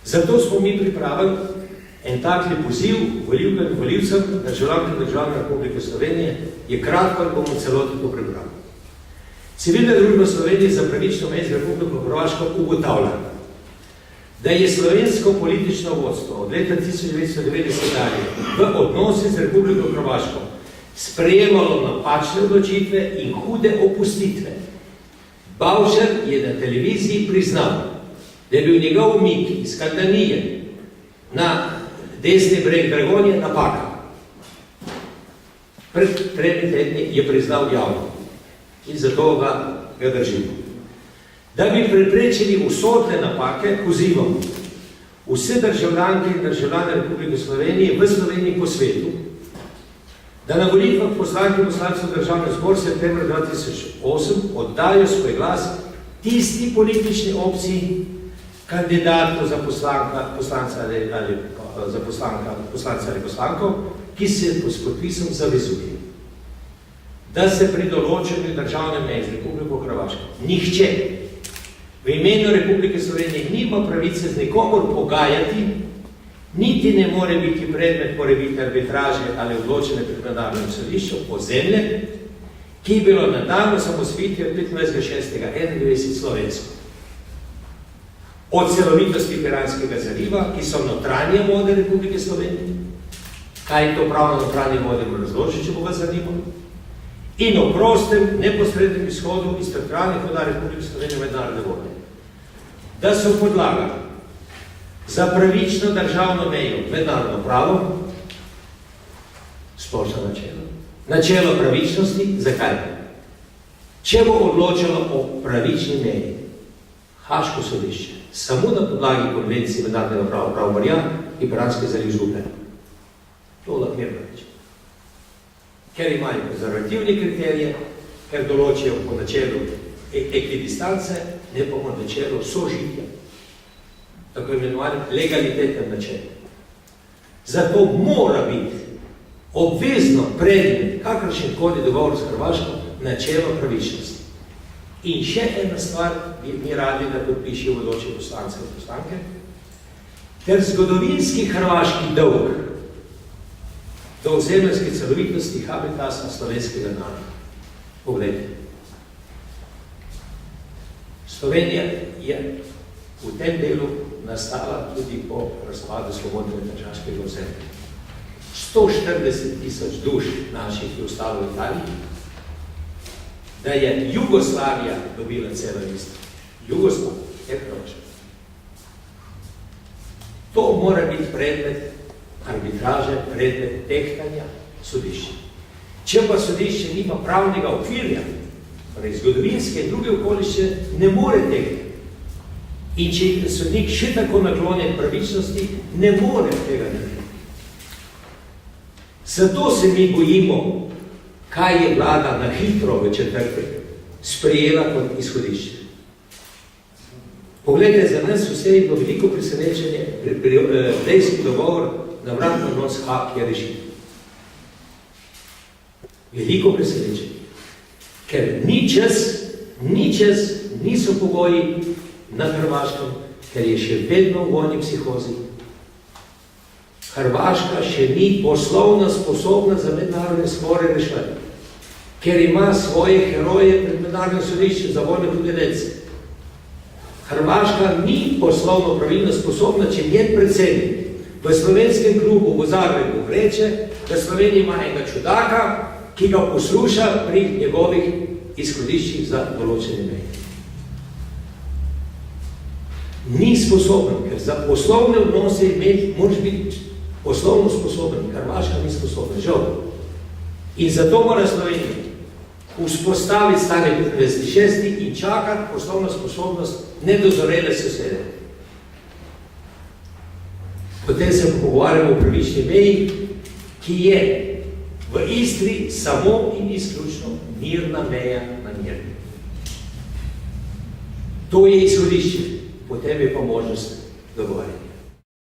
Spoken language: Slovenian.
Zato smo mi pripravili en takli poziv volivkam in volivcem, državljankam in državljanom Republike Slovenije, je kratko in bomo celoti to prebrali. Civilna družba Slovenije za pravično mejo z Republiko Hrvaško ugotavlja, da je slovensko politično vodstvo od leta 1990 dalje v odnosi z Republiko Hrvaško sprejemalo napačne odločitve in hude opustitve. Bavšer je na televiziji priznal, da je bil njegov umik iz Kandanije na desni breg Dragonje napaka. Pred 3 tedni je priznal javno in zato ga držimo. Da bi preprečili usodne napake, pozivamo vse državljanke in državljane Republike Slovenije v Sloveniji po svetu, da na volitvah poslank in poslancev državnega zbora septembra 2008 oddajo svoj glas tisti politični opciji kandidatov za poslanca ali poslanko, ki se s podpisom zavezuje, da se pri določenju državne meje z Republiko Hrvaško nihče v imenu Republike Slovenije nima pravice z nikomor pogajati, niti ne more biti predmet morebitne arbitraže ali odločene pred mednarodnim sodiščem ozemlje, ki je bilo na dan osamosvojitve 25.6.1991 slovensko. Od celovitosti Piranskega zaliva, ki so notranje vode Republike Slovenije, kaj je to pravno notranje vode, bo razložil, če bo ga zanimalo, in o prostem, neposrednem izhodu iz teritorialnih voda Republike Slovenije mednarodne vode. Da so podlaga za pravično državno mejo mednarodno pravo, splošno načelo. Načelo pravičnosti, zakaj? Če bo odločalo o pravični meji, Haško sodišče, samo na podlagi konvencije mednarodnega prava pravo morja in Piranski zaliv izgubljeno. To lahko reči. Ker imajo konzervativne kriterije, ker določijo po načelu ekvidistance, ne pa po načelu sožitja, tako imenovani legalitetnem načelu. Zato mora biti obvezno predmet kakršenkoli dogovor s Hrvaško načelo pravičnosti. In še ena stvar bi mi radi, da podpiše vodoči poslance in poslanke, ter zgodovinski hrvaški dolg do ozemljske celovitosti habitasa slovenskega naroda. Poglejte. Slovenija je v tem delu nastala tudi po razpadu svobodnega tržaškega ozemlja. 140.000 duš naših je ostalo v Italiji, da je Jugoslavija dobila celo isto. Jugoslavija, Hrvaška. To mora biti predmet arbitraže, predmet tehtanja sodišča. Če pa sodišče nima pravnega okvirja, torej zgodovinske in druge okolišče, ne more tehtati. In če je sodnik še tako naklonjen pravičnosti, ne more tega narediti. Zato se mi bojimo, kaj je vlada na hitro v četrtek sprejela kot izhodišče. Poglejte, za nas vse je bilo veliko presenečenje, dejski dogovor na vratno nos Haag je rešitev. Veliko presenečenje. Ker ni čas, niso pogoji na Hrvaškem, ker je še vedno v vojni psihozi. Hrvaška še ni poslovno sposobna za mednarodne spore reševati, ker ima svoje heroje pred mednarodnim sodiščem za vojne hudenece. Hrvaška ni poslovno pravilno sposobna, če njen predsednik v slovenskem klubu v Zagrebu reče, da Slovenija ima enega čudaka, ki ga posluša pri njegovih izhodiščih za določene meje. Ni sposoben, ker za poslovne odnose moraš biti poslovno sposoben, Hrvaška ni sposobna, žal. In zato mora Slovenija vzpostaviti stanje 26 in čakati poslovno sposobnost nedozorele sosede. Potem se pogovarjamo o pravični meji, ki je v Istri samo in izključno mirna meja na Mirni. To je izhodišče, potem je pa možnost dogovarjanja.